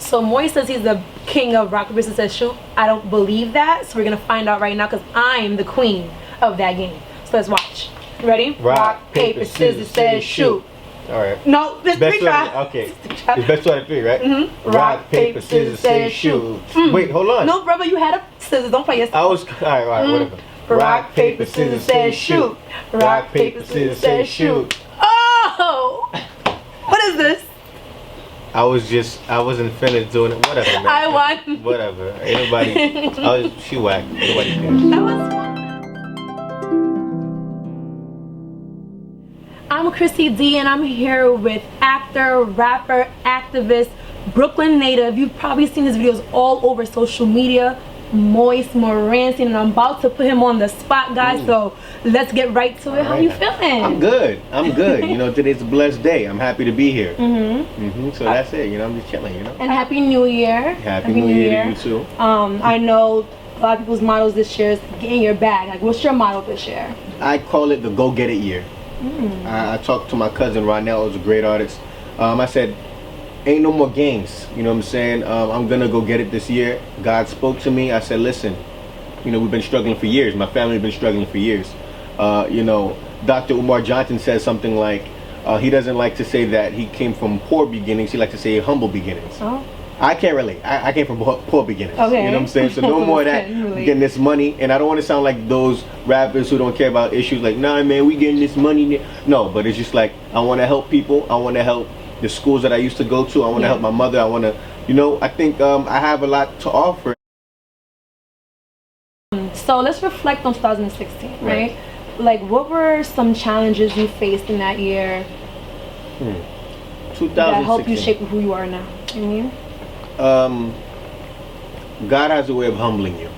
So Moise says he's the king of rock, paper, scissors, shoot. I don't believe that, so we're gonna find out right now because I'm the queen of that game. So let's watch. Ready? Rock, paper, scissors, shoot. All right. No, this best try. Okay. It's best two out of three, right? Mm-hmm. Rock, paper, scissors, shoot. Wait, hold on. No, brother, you had a scissors. Don't play yourself. I was all right, whatever. Rock, paper, scissors, shoot. Rock, paper, scissors, shoot. Oh! What is this? I wasn't finished doing it. Whatever, man. I won. Whatever. Anybody, she whacked. Nobody cares. That was fun. I'm Chrissy D, and I'm here with actor, rapper, activist, Brooklyn native. You've probably seen his videos all over social media, Moise Morancy, and I'm about to put him on the spot, guys. So let's get right to it. How you feeling? I'm good. You know, today's a blessed day. I'm happy to be here. So that's it. You know, I'm just chilling. You know. And Happy New Year. Happy New Year to you too. I know a lot of people's mottos this year is get in your bag. Like, what's your motto this year? I call it the Go Get It year. I talked to my cousin Ronell, who's a great artist. I said, ain't no more games. You know what I'm saying? I'm gonna go get it this year. God spoke to me. I said, listen, you know, we've been struggling for years. My family's been struggling for years. You know, Dr. Umar Johnson says something like, he doesn't like to say that he came from poor beginnings. He likes to say humble beginnings. Oh. I can't relate. I came from poor beginnings. Okay. You know what I'm saying? So no more of that getting this money. And I don't want to sound like those rappers who don't care about issues like, nah, man, we getting this money. No, but it's just like, I want to help people. I want to help the schools that I used to go to. I want to help my mother. I want to, you know, I think I have a lot to offer. So let's reflect on 2016, right? Like, what were some challenges you faced in that year 2016. that helped you shape who you are now? You know what I mean? God has a way of humbling you.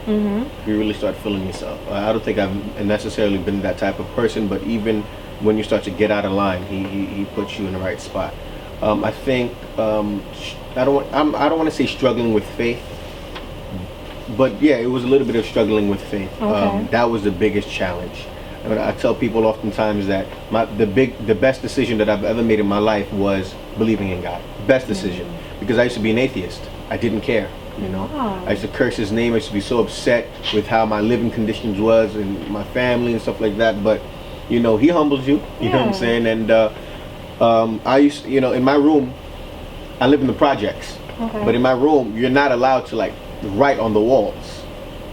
You really start feeling yourself. I don't think I've necessarily been that type of person, but even when you start to get out of line, he puts you in the right spot. I think I don't want to say struggling with faith, but yeah, it was a little bit of struggling with faith. That was the biggest challenge. I mean, I tell people oftentimes that the best decision that I've ever made in my life was believing in God. Best decision. Because I used to be an atheist. I didn't care, you know. I used to curse his name. I used to be so upset with how my living conditions was and my family and stuff like that. But, you know, he humbles you, you know what I'm saying? And I used, you know, in my room, I live in the projects. But in my room, you're not allowed to, like, write on the walls,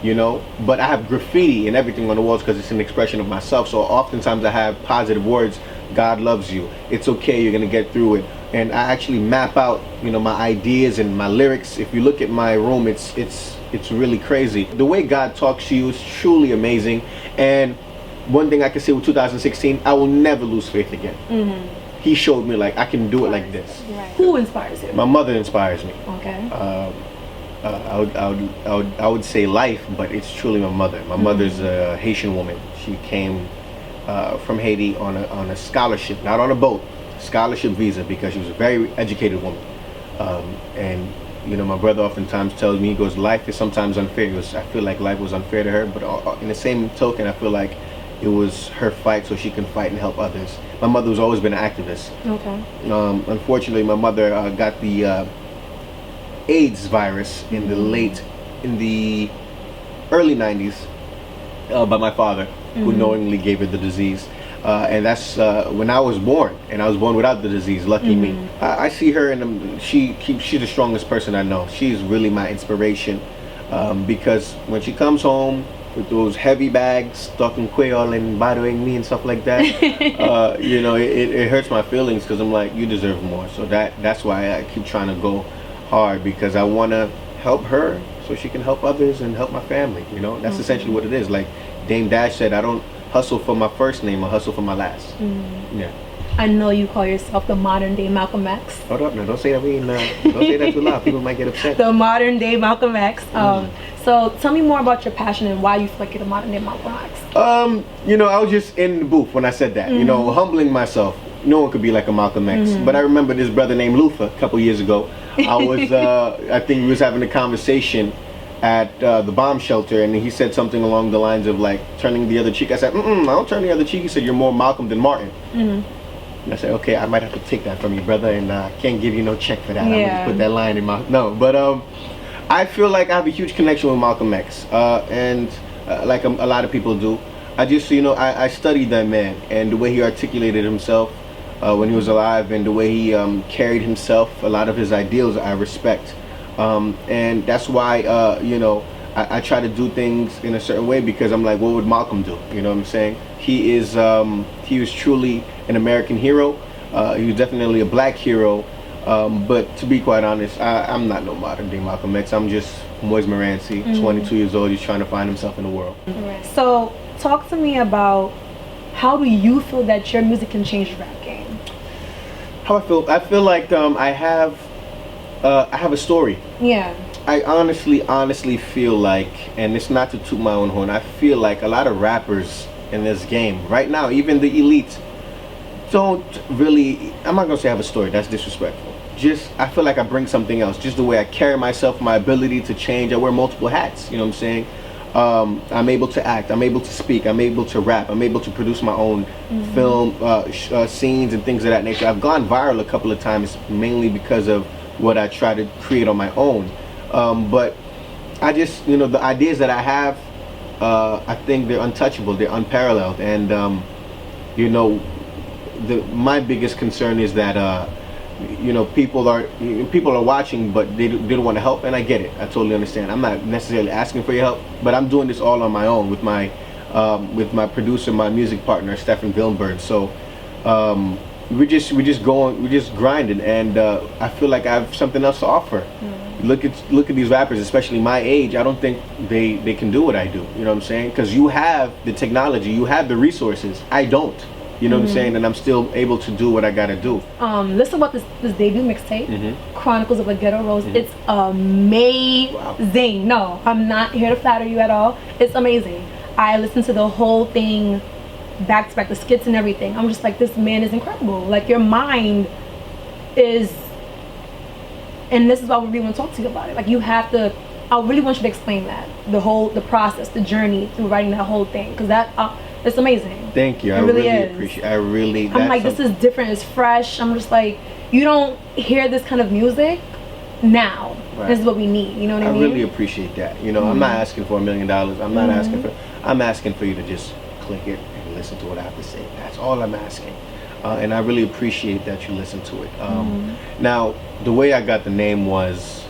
you know. But I have graffiti and everything on the walls because it's an expression of myself. So oftentimes I have positive words. God loves you. It's okay. You're going to get through it. And I actually map out, you know, my ideas and my lyrics. If you look at my room, it's really crazy. The way God talks to you is truly amazing. And one thing I can say with 2016, I will never lose faith again. He showed me, like, I can do it like this. Who inspires you? My mother inspires me. Okay. I would say life, but it's truly my mother. My mother's a Haitian woman. She came from Haiti on a scholarship, not on a boat. Scholarship visa, because she was a very educated woman. And you know, my brother oftentimes tells me, he goes, life is sometimes unfair. He goes, I feel like life was unfair to her, but in the same token, I feel like it was her fight so she can fight and help others. My mother has always been an activist. Unfortunately, my mother got the AIDS virus in the early 90s by my father, who knowingly gave her the disease. And that's when I was born, and I was born without the disease. Lucky me. I see her, and she's the strongest person I know. She's really my inspiration, because when she comes home with those heavy bags, talking Creole and bothering me and stuff like that, you know, it hurts my feelings because I'm like, you deserve more. So that's why I keep trying to go hard, because I want to help her so she can help others and help my family. You know, that's essentially what it is. Like Dame Dash said, I don't hustle for my first name, I hustle for my last. Yeah. I know you call yourself the modern day Malcolm X. Hold up, now don't say that don't say that too loud. People might get upset. The modern day Malcolm X. So tell me more about your passion and why you feel like you're the modern day Malcolm X. You know, I was just in the booth when I said that. You know, humbling myself. No one could be like a Malcolm X. But I remember this brother named Luther a couple years ago. I was, I think we was having a conversation at the bomb shelter, and he said something along the lines of like turning the other cheek. I said, I don't turn the other cheek. He said, you're more Malcolm than Martin. And I said, okay, I might have to take that from you, brother, and I can't give you no check for that. I'm gonna just put that line in my no. But I feel like I have a huge connection with Malcolm X, and like a lot of people do. I just, I studied that man and the way he articulated himself when he was alive, and the way he carried himself. A lot of his ideals I respect, and that's why I try to do things in a certain way, because I'm like, what would Malcolm do? You know what I'm saying? He was truly an American hero. He was definitely a black hero. But to be quite honest, I'm not no modern day Malcolm X. I'm just Moise Morancy, 22 years old. He's trying to find himself in the world. So talk to me about, how do you feel that your music can change the rap game? How I feel like I have a story. Yeah. I honestly feel like, and it's not to toot my own horn, I feel like a lot of rappers in this game right now, even the elite, don't really, I'm not gonna say I have a story, that's disrespectful. Just, I feel like I bring something else, just the way I carry myself, my ability to change. I wear multiple hats, you know what I'm saying? I'm able to act, I'm able to speak, I'm able to rap, I'm able to produce my own film scenes and things of that nature. I've gone viral a couple of times, mainly because of what I try to create on my own. But I just, the ideas that I have, I think they're untouchable, they're unparalleled, and my biggest concern is that people are watching, but they don't want to help, and I get it. I totally understand. I'm not necessarily asking for your help, but I'm doing this all on my own with my producer, my music partner, Stefan Villenberg. So we're just grinding, and I feel like I have something else to offer. Look at these rappers, especially my age. I don't think they can do what I do. You know what I'm saying? Because you have the technology, you have the resources. I don't. You know what I'm saying? And I'm still able to do what I gotta do. Listen about this debut mixtape, Chronicles of a Ghetto Rose. It's amazing. Wow. No, I'm not here to flatter you at all. It's amazing. I listened to the whole thing back to back, the skits and everything. I'm just like, this man is incredible. Like, your mind is, and this is why we really want to talk to you about it. Like, you have to, I really want you to explain that, the process, the journey through writing that whole thing, because that it's amazing. Thank you. I really appreciate. I'm like, this is different. It's fresh. I'm just like, you don't hear this kind of music now. Right. This is what we need. You know what I mean? I really appreciate that. I'm not asking for $1 million. I'm not asking for. I'm asking for you to just click it and listen to what I have to say. That's all I'm asking. And I really appreciate that you listen to it. Now, the way I got the name was,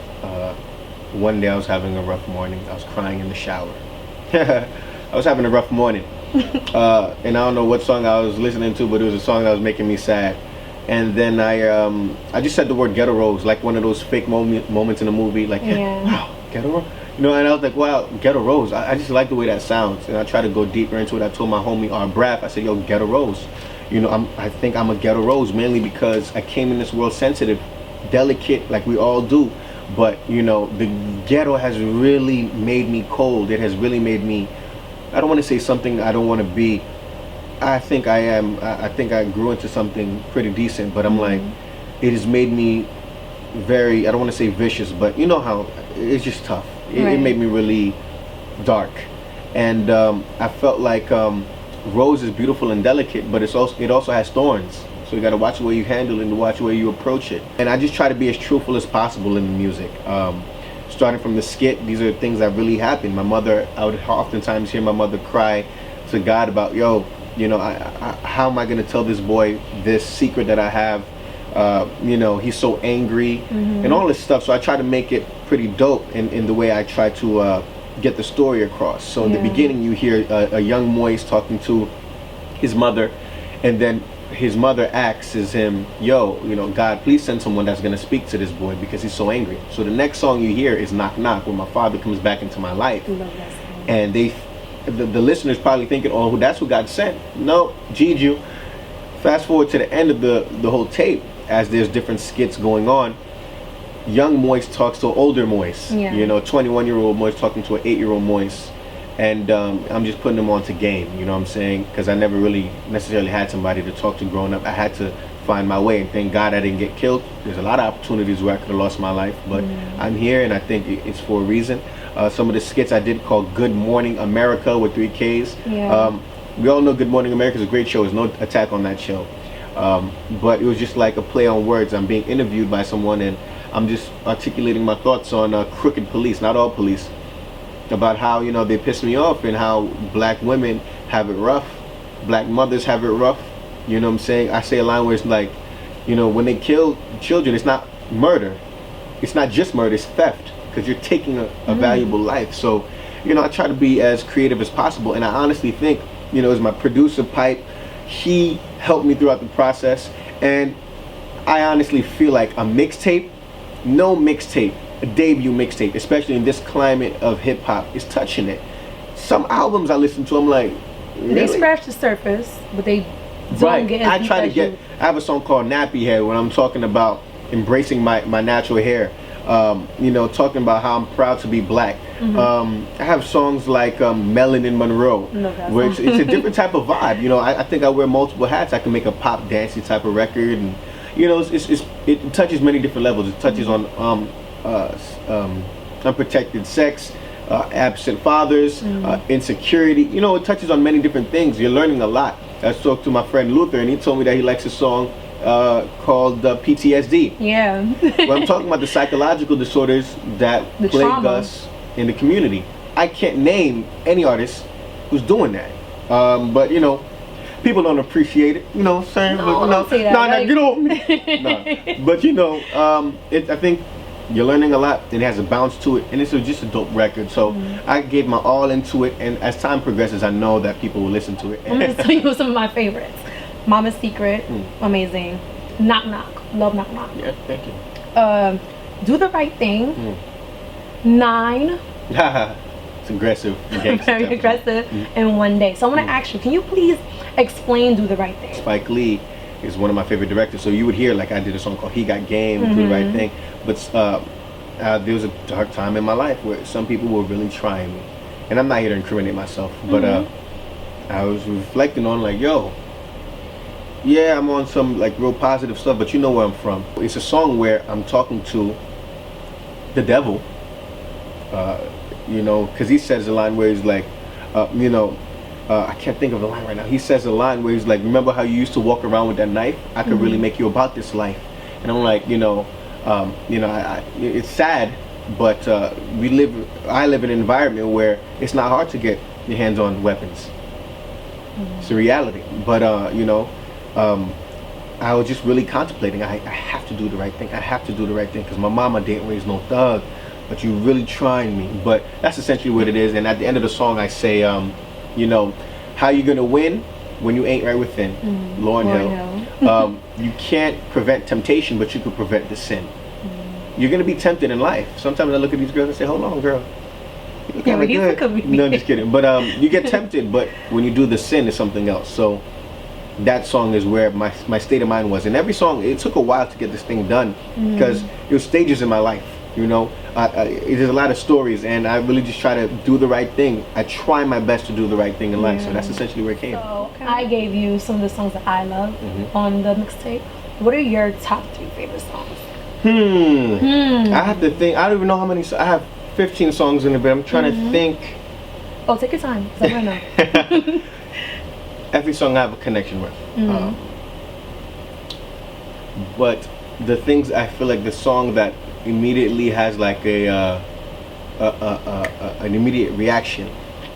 one day I was having a rough morning. I was crying in the shower. I was having a rough morning. And I don't know what song I was listening to, but it was a song that was making me sad. And then I just said the word Ghetto Rose, like one of those fake moments in a movie, like, wow, Ghetto Rose. And I was like, wow, Ghetto Rose. I just like the way that sounds. And I tried to go deeper into it. I told my homie Braff, I said, yo, Ghetto Rose. I think I'm a Ghetto Rose, mainly because I came in this world sensitive, delicate, like we all do. But, the ghetto has really made me cold. It has really made me, I don't want to say something I don't want to be. I think I am. I think I grew into something pretty decent, but I'm like, it has made me very, I don't want to say vicious, but you know how, it's just tough. It made me really dark. And I felt like rose is beautiful and delicate, but it also has thorns. So you got to watch the way you handle it and watch the way you approach it. And I just try to be as truthful as possible in the music. Starting from the skit, these are things that really happened. My mother, I would oftentimes hear my mother cry to God about, yo, how am I going to tell this boy this secret that I have? He's so angry and all this stuff. So I try to make it pretty dope in the way I try to get the story across. So in the beginning, you hear a young Moise talking to his mother, and then his mother asks him, yo, God, please send someone that's going to speak to this boy because he's so angry. So the next song you hear is Knock Knock, where my father comes back into my life. And the listeners probably thinking, oh, that's who God sent. No, Juju. Fast forward to the end of the whole tape, as there's different skits going on. Young Moise talks to older Moise. 21-year-old Moise talking to an 8-year-old Moise. And I'm just putting them on to game, you know what I'm saying? Because I never really necessarily had somebody to talk to growing up. I had to find my way, and thank God I didn't get killed. There's a lot of opportunities where I could have lost my life, but I'm here, and I think it's for a reason. Some of the skits I did called Good Morning America with 3 Ks. We all know Good Morning America is a great show. There's no attack on that show. But it was just like a play on words. I'm being interviewed by someone, and I'm just articulating my thoughts on crooked police, not all police, about how, you know, they piss me off, and how black women have it rough, black mothers have it rough. You know what I'm saying? I say a line where it's like, you know, when they kill children, it's not murder. It's not just murder, it's theft, because you're taking a valuable life. So, you know, I try to be as creative as possible, and I honestly think, you know, as my producer, Pipe, he helped me throughout the process, and I honestly feel like a mixtape, no mixtape, a debut mixtape, especially in this climate of hip-hop, is touching it. Some albums I listen to, I'm like, really? They scratch the surface, but they don't get as deep as you. I have a song called Nappy Head, when I'm talking about embracing my natural hair, you know, talking about how I'm proud to be black. I have songs like Melanin Monroe, which it's a different type of vibe. You know, I think I wear multiple hats. I can make a pop dancey type of record, and you know, it touches many different levels. It touches on unprotected sex, absent fathers, insecurity. You know, it touches on many different things. You're learning a lot. I spoke to my friend Luther, and he told me that he likes a song called PTSD. Yeah. Where I'm talking about the psychological disorders that plague us in the community. I can't name any artist who's doing that. But you know, people don't appreciate it. You know what I'm saying? No, don't say that. You know. But you know, I think you're learning a lot, and it has a bounce to it, and it's just a dope record. So I gave my all into it, and as time progresses, I know that people will listen to it. I'm gonna tell you some of my favorites. Mama's Secret, amazing. Knock Knock, love Knock Knock. Yeah, thank you. Do the Right Thing. 9. It's aggressive. Very aggressive. And One Day. So I want to ask you, can you please explain Do the Right Thing? Spike Lee is one of my favorite directors. So you would hear, like, I did a song called He Got Game, Do the Right Thing. But there was a dark time in my life where some people were really trying me. And I'm not here to incriminate myself, but I was reflecting on, like, yo, yeah, I'm on some like real positive stuff, but you know where I'm from. It's a song where I'm talking to the devil, you know, because he says a line where he's like, you know, I can't think of the line right now. He says a line where he's like, remember how you used to walk around with that knife? I could really make you about this life. And I'm like, you know, it's sad, but I live in an environment where it's not hard to get your hands on weapons. It's a reality. But you know, I was just really contemplating. I have to do the right thing. I have to do the right thing, because my mama didn't raise no thug, but you really trying me. But that's essentially what it is. And at the end of the song, I say, you know, how you gonna win when you ain't right within? Lauryn Hill. You can't prevent temptation, but you can prevent the sin. You're gonna be tempted in life. Sometimes I look at these girls and say, hold on, girl, you look kinda good. No, I'm just kidding. But you get tempted, but when you do the sin, it's something else. So that song is where my state of mind was. And every song, it took a while to get this thing done, because it was stages in my life. You know, there's a lot of stories, and I really just try to do the right thing. I try my best to do the right thing in life, so that's essentially where it came. So I gave you some of the songs that I love on the mixtape. What are your top 3 favorite songs? I have to think. I don't even know how many. I have 15 songs in it, but I'm trying to think. Oh, take your time, because I don't know. Every song I have a connection with. But the things, I feel like the song that immediately has like an immediate reaction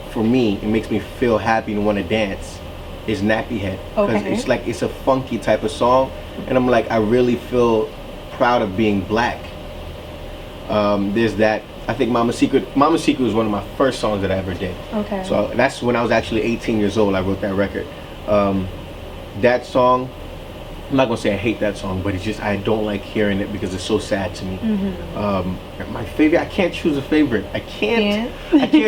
for me, it makes me feel happy and want to dance, is Nappy Head. Because it's like, it's a funky type of song, and I'm like, I really feel proud of being black. There's that. I think Mama's Secret was one of my first songs that I ever did. So that's when I was actually 18 years old. I wrote that record. That song, I'm not gonna say I hate that song, but it's just, I don't like hearing it because it's so sad to me. My favorite, I can't choose a favorite. I can't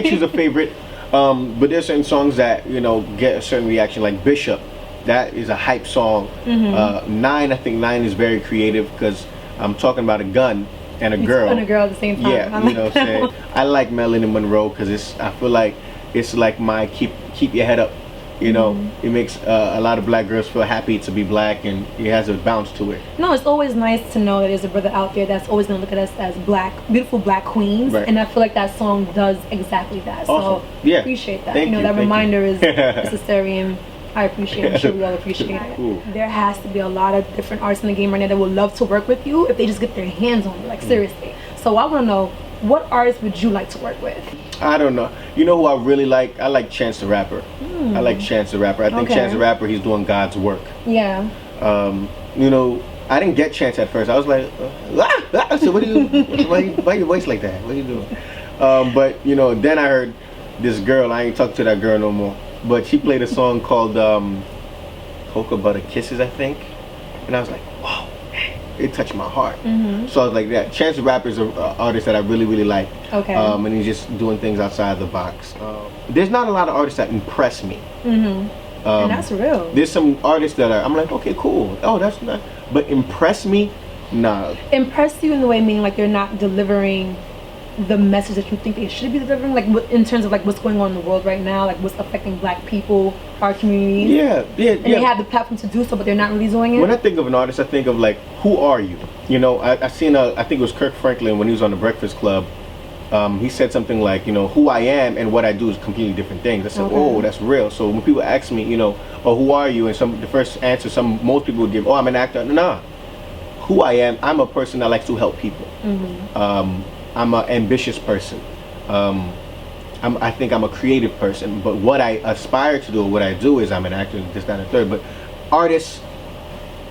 choose a favorite. But there's certain songs that, you know, get a certain reaction, like Bishop. That is a hype song. 9, I think 9 is very creative, because I'm talking about a gun and a girl. And a girl at the same time. Yeah, you know what I'm saying? I like Melanin Monroe because I feel like it's like my keep your head up. You know, it makes a lot of black girls feel happy to be black, and it has a bounce to it. No, it's always nice to know that there's a brother out there that's always going to look at us as black, beautiful black queens. And I feel like that song does exactly that. Awesome. So, appreciate that. Thank you. That reminder is necessary. And I appreciate it. I'm sure we all appreciate it. Cool. There has to be a lot of different artists in the game right now that would love to work with you if they just get their hands on you, like seriously. So I want to know, what artists would you like to work with? I don't know. You know who I really like? I like Chance the Rapper. I like Chance the Rapper. I think Chance the Rapper, he's doing God's work. Yeah. You know, I didn't get Chance at first. I was like, I said, what are you, why your voice like that? What are you doing? But, you know, then I heard this girl, I ain't talking to that girl no more, but she played a song called Cocoa Butter Kisses, I think. And I was like, wow, it touched my heart. So I was like, that. Chance the Rapper is an artist that I really, really like. Okay. And he's just doing things outside the box. There's not a lot of artists that impress me. And that's real. There's some artists that I'm like, okay, cool. Oh, that's not. But impress me, nah. Impress you in the way meaning like they're not delivering the message that you think they should be delivering, like in terms of like what's going on in the world right now, like what's affecting Black people, our communities. Yeah. And they have the platform to do so, but they're not really doing it. When I think of an artist, I think of like, who are you? You know, I seen I think it was Kirk Franklin when he was on the Breakfast Club. He said something like, you know, who I am and what I do is completely different things. I said, oh, that's real. So when people ask me, you know, oh, who are you? And the first answer most people would give, oh, I'm an actor. Nah. Who I am, I'm a person that likes to help people. I'm an ambitious person. I think I'm a creative person. But what I aspire to do, what I do is I'm an actor, this, that, and the third. But artists,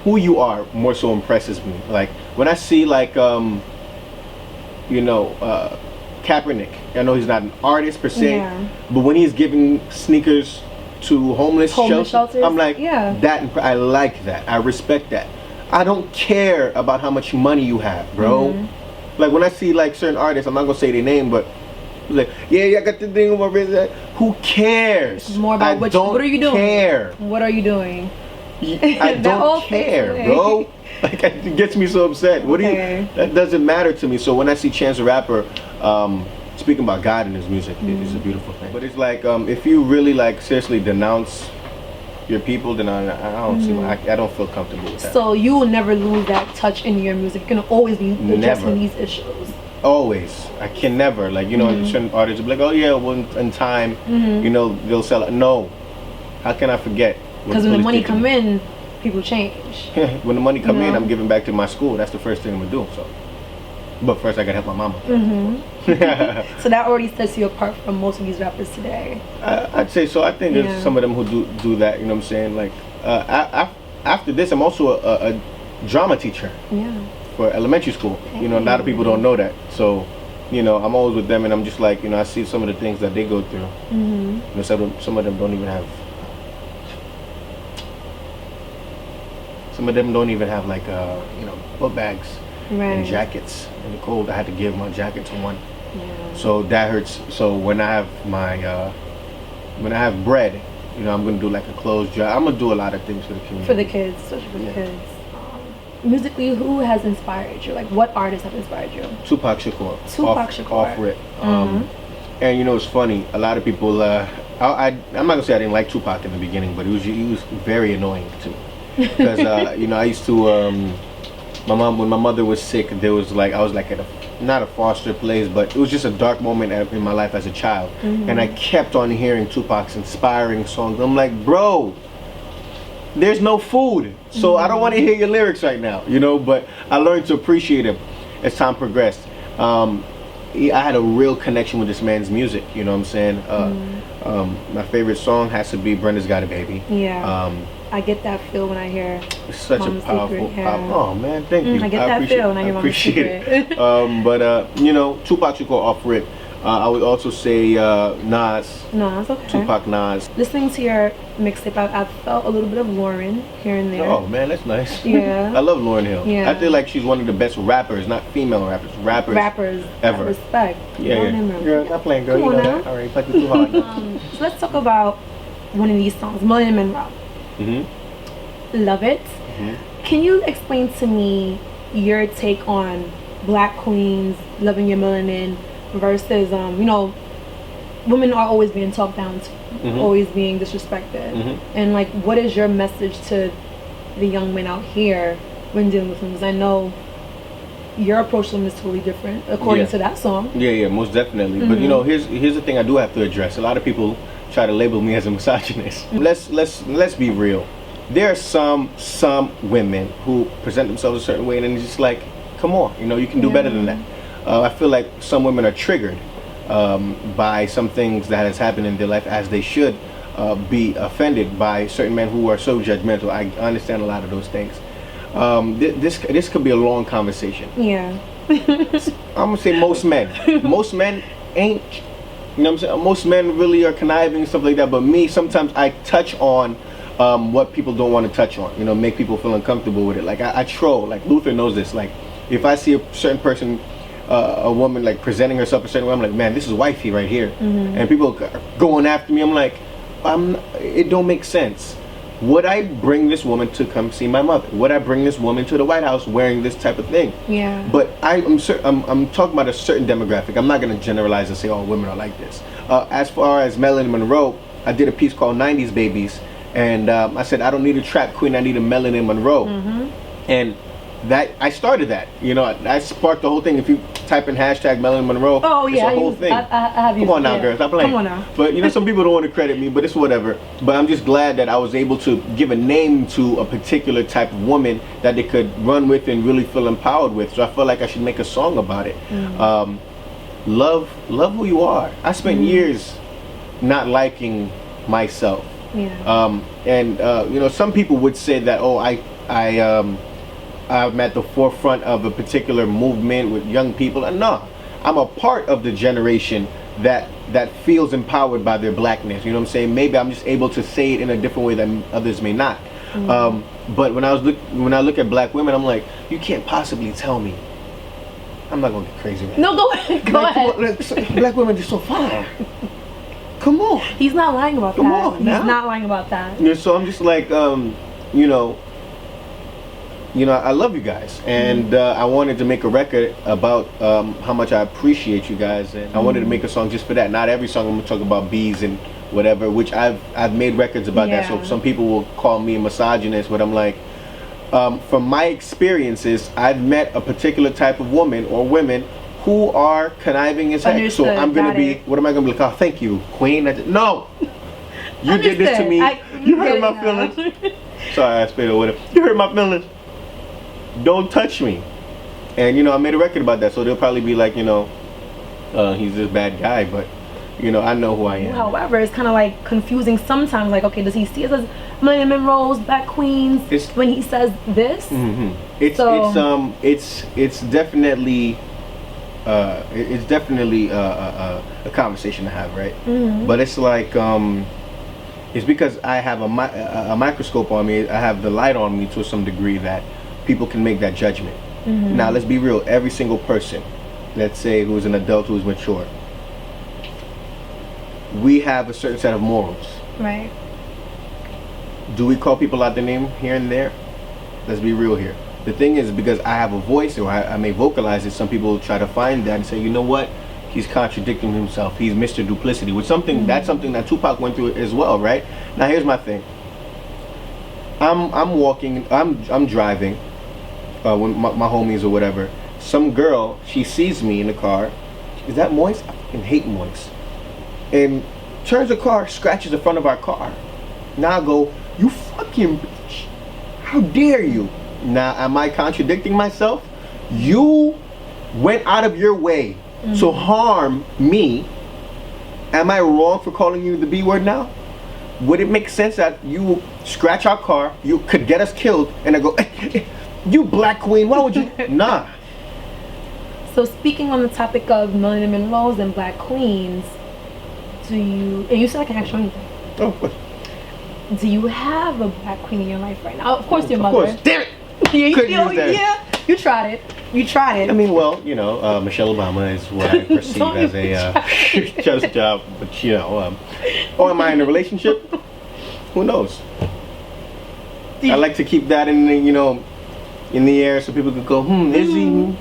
who you are more so impresses me. Like when I see like, you know, Kaepernick. I know he's not an artist per se, but when he's giving sneakers to homeless shelters, I'm like, that. I like that. I respect that. I don't care about how much money you have, bro. Like when I see like certain artists, I'm not gonna say their name, but like, yeah, I got the thing on my wrist. Who cares? It's more about what are you doing? Care. What are you doing? I don't care, bro. Like it gets me so upset. What do you? That doesn't matter to me. So when I see Chance the Rapper speaking about God in his music, it's a beautiful thing. But it's like if you really like seriously denounce your people, then I don't see. I don't feel comfortable with that. So you will never lose that touch in your music. You're gonna always be addressing these issues. Always. I can never. Like, you know, certain artists will be like, oh yeah, well, in time, you know, they'll sell it. No. How can I forget? Because when the money come in, people change. When the money come in, I'm giving back to my school. That's the first thing I'm gonna do. So, but first I gotta help my mama. So that already sets you apart from most of these rappers today. I'd say so. I think there's some of them who do that. You know what I'm saying? Like after this, I'm also a drama teacher. For elementary school. You know, a lot of people don't know that. So, you know, I'm always with them, and I'm just like, you know, I see some of the things that they go through. You know, some of them don't even have. Some of them don't even have like you know, book bags and jackets in the cold. I had to give my jacket to one. So that hurts. So when I have my when I have bread, you know, I'm gonna do like a clothes job. I'm gonna do a lot of things for the community. For the kids, especially for the kids. Musically, who has inspired you? Like, what artists have inspired you? Tupac Shakur. Shakur. Off rip. And you know, it's funny. A lot of people. I'm not gonna say I didn't like Tupac in the beginning, but he was very annoying to me. Because you know, I used to when my mother was sick, there was like I was like at not a foster place, but it was just a dark moment in my life as a child, and I kept on hearing Tupac's inspiring songs. I'm like, bro, there's no food, so I don't want to hear your lyrics right now, you know. But I learned to appreciate him as time progressed. I had a real connection with this man's music, you know what I'm saying. My favorite song has to be Brenda's Got a Baby. I get that feel when I hear it's such Mama's a powerful, Secret, oh man, thank you. I get that feel when I hear Mama's Secret. But you know, Tupac Shakur off rip. I would also say Nas. Nas, okay. Tupac, Nas. Listening to your mixtape, I felt a little bit of Lauren here and there. Oh man, that's nice. Yeah. I love Lauryn Hill. Yeah. I feel like she's one of the best rappers, not female rappers ever. Respect. Yeah. Girl, not playing, girl. Come you on know now. that. All right, play too hard. So let's talk about one of these songs, Millennium Monroe. Love it. Can you explain to me your take on Black queens loving your melanin versus you know, women are always being talked down to, always being disrespected, and like, what is your message to the young men out here when dealing with them? Because I know your approach to them is totally different according to that song. Yeah, most definitely. But you know, here's the thing I do have to address. A lot of people try to label me as a misogynist. Let's be real. There are some women who present themselves a certain way, and then it's just like, come on, you know, you can do better than that. I feel like some women are triggered by some things that has happened in their life, as they should be offended by certain men who are so judgmental. I understand a lot of those things. This could be a long conversation. Yeah. I'm gonna say most men ain't, you know what I'm saying? Most men really are conniving and stuff like that, but me, sometimes I touch on what people don't want to touch on, you know, make people feel uncomfortable with it. Like I troll, like Luther knows this. Like if I see a certain person, a woman like presenting herself a certain way, I'm like, man, this is wifey right here. And people are going after me, I'm like, it don't make sense. Would I bring this woman to come see my mother? Would I bring this woman to the White House wearing this type of thing? Yeah. But I'm talking about a certain demographic. I'm not going to generalize and say all women are like this. As far as Marilyn Monroe, I did a piece called 90s Babies, and I said I don't need a trap queen, I need a Marilyn Monroe. And that I started that, you know, that sparked the whole thing. If you type in hashtag Marilyn Monroe, it's a whole thing. I have Come on now, girls, stop playing. Come on now. But you know, some people don't want to credit me, but it's whatever. But I'm just glad that I was able to give a name to a particular type of woman that they could run with and really feel empowered with. So I felt like I should make a song about it. Love who you are. I spent years not liking myself. You know, some people would say that, oh, I'm at the forefront of a particular movement with young people. And no, I'm a part of the generation that feels empowered by their blackness. You know what I'm saying? Maybe I'm just able to say it in a different way that others may not. But when I look at black women, I'm like, you can't possibly tell me. I'm not gonna get crazy, man. No, go ahead. Go ahead. Black women are so fine. Come on. He's not lying about that. Come on, He's not lying about that. Yeah, so I'm just like, you know, I love you guys, and I wanted to make a record about how much I appreciate you guys, and I wanted to make a song just for that. Not every song I'm gonna talk about bees and whatever, which I've made records about that. So some people will call me a misogynist, but I'm like, from my experiences, I've met a particular type of woman or women who are conniving as heck. So I'm gonna be, what am I gonna be like? Oh, thank you, queen. No, you did this to me. You hurt my feelings. Sorry, I spit or whatever. You hurt my feelings. Don't touch me. And you know, I made a record about that, so they'll probably be like, you know, he's this bad guy, but you know, I know who I am. However, it's kind of like confusing sometimes. Like, okay, does he see us as Marilyn Monroe's black queens when he says this? It's definitely a conversation to have, right? But it's like it's because I have a microscope on me. I have the light on me to some degree that people can make that judgment. Now let's be real. Every single person, let's say who's an adult, who's mature, we have a certain set of morals. Right. Do we call people out their name here and there? Let's be real here. The thing is, because I have a voice, or I may vocalize it, some people try to find that and say, you know what? He's contradicting himself. He's Mr. Duplicity, which that's something that Tupac went through as well, right? Now here's my thing. I'm walking, I'm driving, when my homies or whatever. Some girl, she sees me in the car. Is that Moise? I fucking hate Moise. And turns the car, scratches the front of our car. Now I go, you fucking bitch. How dare you? Now, am I contradicting myself? You went out of your way to harm me. Am I wrong for calling you the B word now? Would it make sense that you scratch our car, you could get us killed, and I go, you black queen, why would you? Nah. So speaking on the topic of Marilyn Monroe's and black queens, and you said I can ask you anything. Oh, of course. Do you have a black queen in your life right now? Of course, your mother. Of course. Damn it! You tried it. I mean, well, you know, Michelle Obama is what I perceive as a just job, but you know, or am I in a relationship? Who knows? I like to keep that in the, you know, in the air so people could go, is he?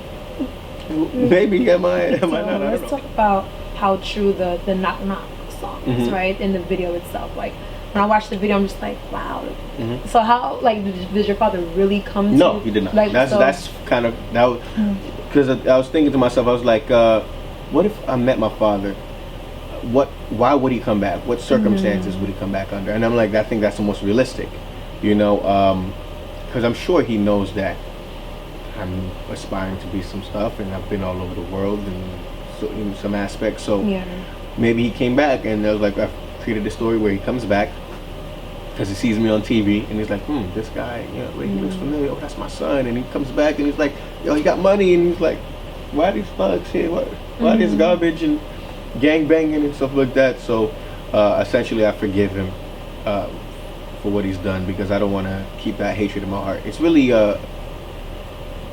Maybe am I not? Let's talk about how true the Knock Knock song is, right? In the video itself, like. When I watched the video, I'm just like, wow. So how, like, did your father really come to? No, he did not. Like, that's kind of, that because I was thinking to myself, I was like, what if I met my father why would he come back? What circumstances would he come back under? And I'm like, I think that's the most realistic, you know, because I'm sure he knows that I'm aspiring to be some stuff, and I've been all over the world and so in some aspects. So maybe he came back, and I was like, I've created a story where he comes back because he sees me on TV, and he's like, this guy, you know, he looks familiar. Oh, that's my son. And he comes back, and he's like, yo, he got money, and he's like, why are these thugs here? Why this garbage and gang banging and stuff like that? So essentially, I forgive him for what he's done, because I don't want to keep that hatred in my heart. It's really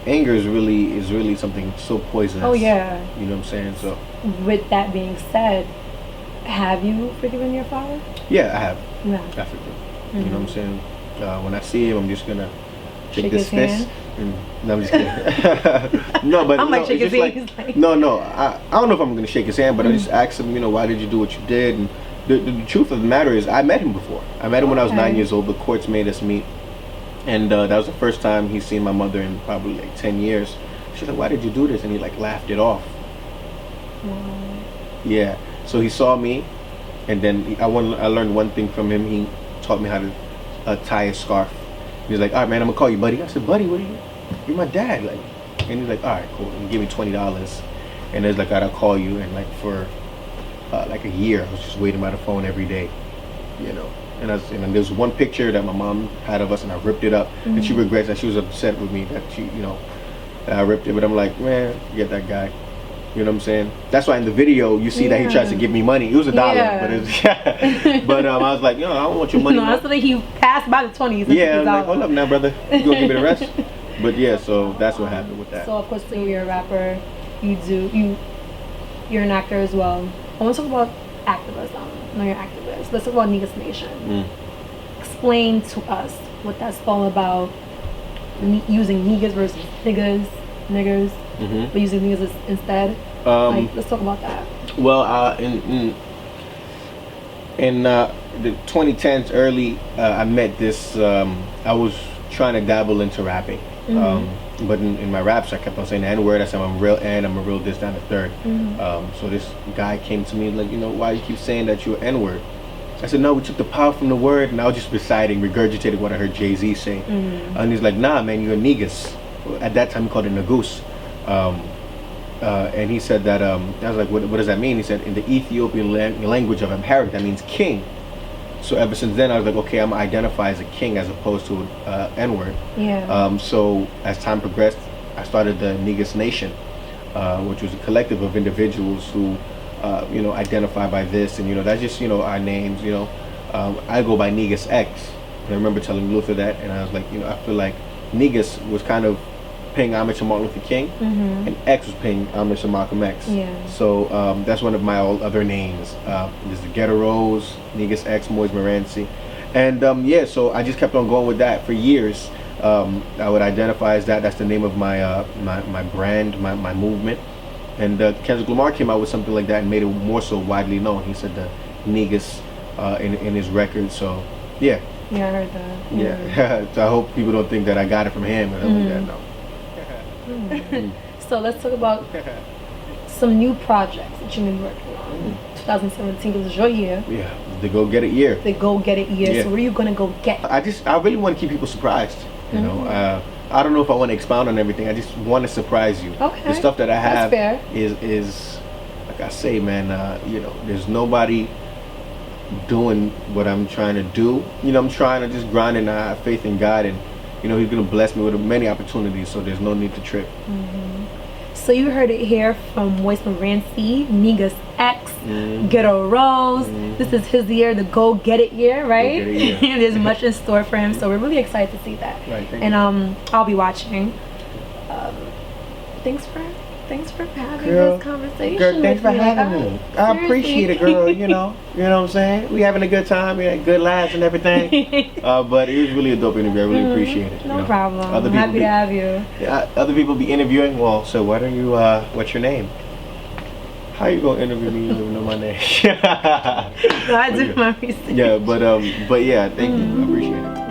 anger is really something so poisonous. Oh yeah. You know what I'm saying? So with that being said, have you forgiven your father? Yeah, I have. Yeah. I forgive. You know what I'm saying? When I see him, I'm just gonna shake this his fist. No, I'm just kidding. No, but I'm like, shake his hand. Like, no, I don't know if I'm gonna shake his hand, but I just ask him, you know, why did you do what you did? And the truth of the matter is, I met him before. I met him when I was 9 years old. The courts made us meet, and that was the first time he's seen my mother in probably like 10 years. She's like, why did you do this? And he like laughed it off. Yeah. So he saw me, and then I learned one thing from him. He taught me how to tie a scarf. He's like, all right, man, I'm gonna call you buddy. I said, buddy, what are you? You're my dad, like. And he's like, all right, cool. And he gave me $20, and he's like, I'll call you. And like for like a year, I was just waiting by the phone every day, you know. And there's one picture that my mom had of us, and I ripped it up, and she regrets that. She was upset with me that that I ripped it. But I'm like, man, forget that guy. You know what I'm saying? That's why in the video you see that he tries to give me money. It was $1, but it's but I was like, I don't want your money. No, that's like he passed by the 20s. Yeah, I'm like, hold up now, brother. You gonna give me the rest? But yeah, so that's what happened with that. So of course, you're a rapper. You're an actor as well. I want to talk about activism. No, you're an activist. Let's talk about Negus Nation. Explain to us what that's all about. Using niggas versus niggers. But using niggas instead. Let's talk about that. Well, in the 2010s, early, I met this. I was trying to dabble into rapping, but in my raps, I kept on saying the N-word. I said I'm a real N, I'm a real this, down the third. So this guy came to me like, why you keep saying that you're N-word? I said, no, we took the power from the word, and I was just reciting, regurgitating what I heard Jay-Z say. And he's like, nah, man, you're a Negus. At that time, he called it Negus. And he said that, I was like, what does that mean? He said, in the Ethiopian language of Amharic, that means king. So ever since then, I was like, okay, I'm gonna identify as a king as opposed to an N-word. Yeah. So as time progressed, I started the Negus Nation, which was a collective of individuals who, identify by this, and that's just our names. I go by Negus X, and I remember telling Luther that, and I was like, I feel like Negus was kind of paying homage to Martin Luther King, and X was paying homage to Malcolm X. So that's one of my other names. There's the Ghetto Rose, Negus X, Moise Morancy, and so I just kept on going with that for years. I would identify as that. That's the name of my my brand, my movement. And Kendrick Lamar came out with something like that and made it more so widely known. He said the Negus in his record. So yeah. Yeah, I heard that. Yeah. So I hope people don't think that I got it from him or something like that. No. So let's talk about some new projects that you've been working on. 2017 was your year. Yeah, the Go Get It year. The Go Get It year. Yeah. So where are you gonna go get? I really want to keep people surprised. You know, I don't know if I want to expound on everything. I just want to surprise you. Okay. The stuff that I have fair. is like I say, man. There's nobody doing what I'm trying to do. I'm trying to just grind and I have faith in God, and He's gonna bless me with many opportunities. So there's no need to trip. So you heard it here from Moise Morancy, Negus X, Ghetto Rose. This is his year, the Go Get It year, right? Go Get It year. There's much in store for him, so we're really excited to see that. Right, thank and you. I'll be watching. Thanks for having Girl, this conversation. Girl, thanks for with me. having me. I appreciate it, girl. You know what I'm saying? We having a good time. We had good laughs and everything. But it was really a dope interview. I really appreciate it. No problem. I'm happy to have you. Yeah, other people be interviewing. Well, so why don't you? What's your name? How you gonna interview me? You don't even know my name. No, I did my research. Yeah, but yeah, thank you. I appreciate it.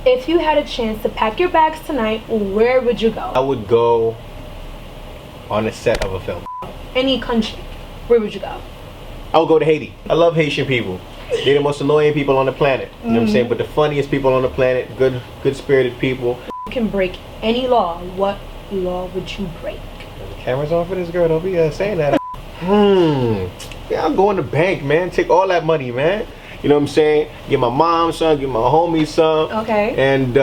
If you had a chance to pack your bags tonight, where would you I go? would go on the set of a film. Any country, where would you go? I would go to Haiti. I love Haitian people. They're the most annoying people on the planet. You know what I'm saying? But the funniest people on the planet, good spirited people. You can break any law. What law would you break? The camera's on for this girl. Don't be saying that. Yeah, I'll go in the bank, man. Take all that money, man. You know what I'm saying? Give my mom some, give my homies some. Okay. And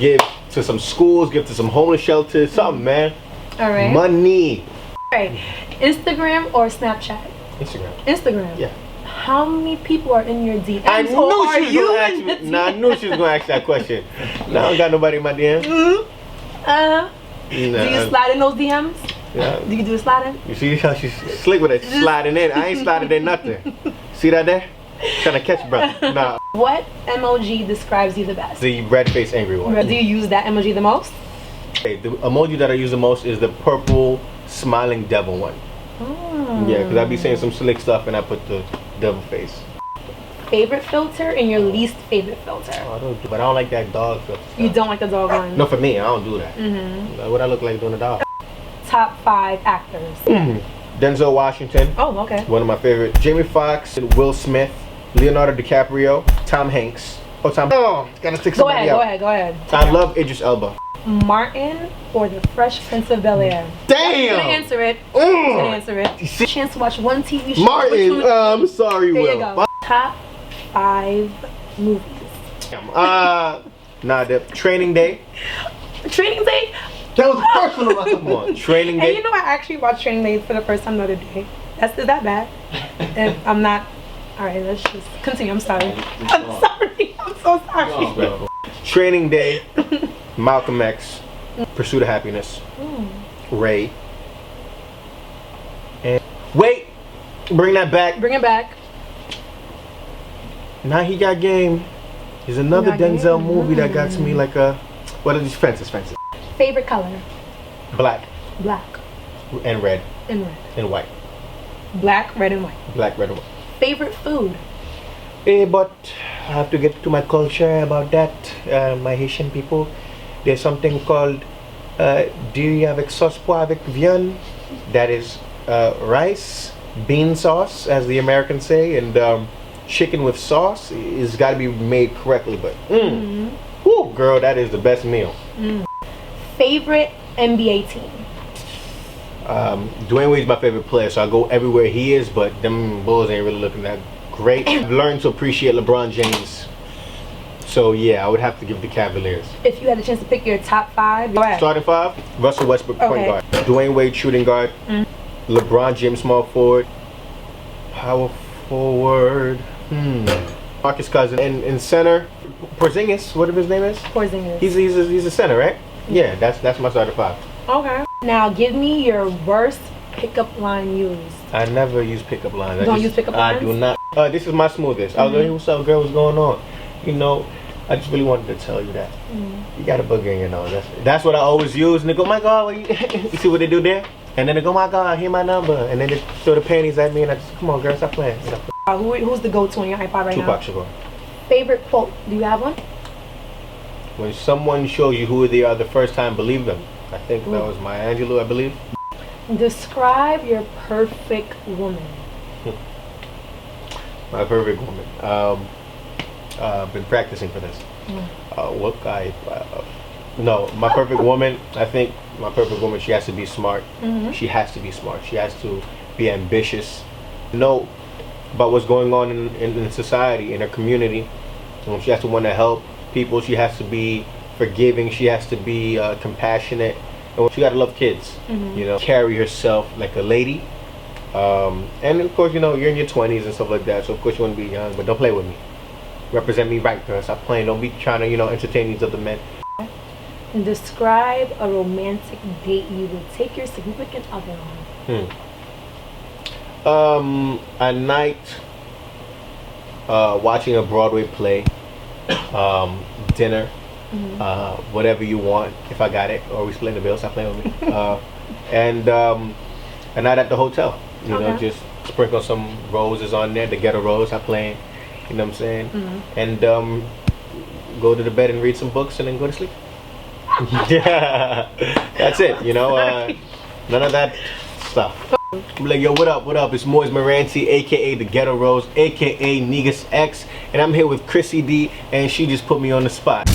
give to some schools, give to some homeless shelters, something, man. All right. Money. All right. Instagram or Snapchat? Instagram. Instagram. Yeah. How many people are in your DMs? I knew or she was you gonna ask in me. the Nah, I knew she was gonna ask that question. Nah, I don't got nobody in my DMs. Nah. Do you slide in those DMs? Yeah. Do you do a sliding? You see how she's slick with it, sliding in. I ain't sliding in nothing. See that there? Trying to catch breath. Nah. What emoji describes you the best? The red face angry one. Do you use that emoji the most? Okay, the emoji that I use the most is the purple smiling devil one. Yeah, because I be saying some slick stuff and I put the devil face. Favorite filter and your least favorite filter? Oh, but I don't like that dog filter stuff. You don't like the dog one? No, for me, I don't do that. What I look like doing a dog? Top 5 actors. Denzel Washington. Oh, okay. One of my favorite. Jamie Foxx, Will Smith, Leonardo DiCaprio, Tom Hanks. Oh, gotta stick Go somebody ahead, out. go ahead. I love Idris Elba. Martin or the Fresh Prince of Bel-Air? Damn! He's gonna answer it. He's gonna answer it. See- Chance to watch one TV show. Martin, I'm sorry, There Will. you go. Top 5 movies. The Training Day. Training Day? That was the first one. Come on, Training Day. And you know, I actually watched Training Day for the first time the other day. Is that bad? And I'm not. Alright, let's just continue. I'm sorry. I'm sorry. I'm so sorry. Training Day, Malcolm X, Pursuit of Happiness, Ray. And wait, bring that back. Bring it back. Now He Got Game is another He Got Denzel Game. movie that got to me like a. What are these fences? Favorite color? Black Black and red and red. and white. Black, red, and white. Black, red, and white. Favorite food? But I have to get to my culture about that. My Haitian people, there's something called do you have sauce pois avec viande? That is rice, bean sauce, as the Americans say, and chicken with sauce. It's got to be made correctly. But whoo, girl, that is the best meal. Favorite NBA team? Dwayne Wade's my favorite player, so I go everywhere he is. But them Bulls ain't really looking that great. I've learned to appreciate LeBron James. So yeah, I would have to give the Cavaliers. If you had a chance to pick your top 5, go ahead. Starting 5, Russell Westbrook, point Okay. guard. Dwayne Wade, shooting guard. LeBron James, small forward. Power forward. Marcus Cousins. And in center, Porzingis, whatever his name is. Porzingis. He's a center, right? Yeah, that's my starting 5. Okay. Now give me your worst pickup line used. I never use pickup lines. Don't use pickup lines? I do not. This is my smoothest. I was like, hey, what's up, girl? What's going on? You know, I just really wanted to tell you that. You got a booger in your nose. That's what I always use. And they go, my God, what you see what they do there? And then they go, my God, hear my number. And then they throw the panties at me and I just, come on, girl, stop playing. You know, Who's the go-to on your iPod right Tupac now? Shakur. Favorite quote? Do you have one? When someone shows you who they are the first time, believe them. I think that was Maya Angelou, I believe. Describe your perfect woman. My perfect woman. Been practicing for this. No, my perfect woman. I think my perfect woman. She has to be smart. She has to be smart. She has to be ambitious. Know about what's going on in society, in her community. She has to want to help people. She has to be forgiving. She has to be compassionate. And she got to love kids. You know, carry herself like a lady. And of course, you know, you're in your 20s and stuff like that. So of course you want to be young, but don't play with me. Represent me right, girl. Stop playing. Don't be trying to, you know, entertain these other men. Describe a romantic date you would take your significant other on. A night watching a Broadway play, dinner, whatever you want. If I got it, or we splitting the bill. Stop playing with me. And a night at the hotel. You know, just sprinkle some roses on there. The ghetto rose. Stop playing. You know what I'm saying? And go to the bed and read some books and then go to sleep. Yeah, that's it. You know, none of that stuff. I'm like, yo, what up, what up? It's Moise Morancy, aka the Ghetto Rose, aka Negus X, and I'm here with Chrissy D, and she just put me on the spot.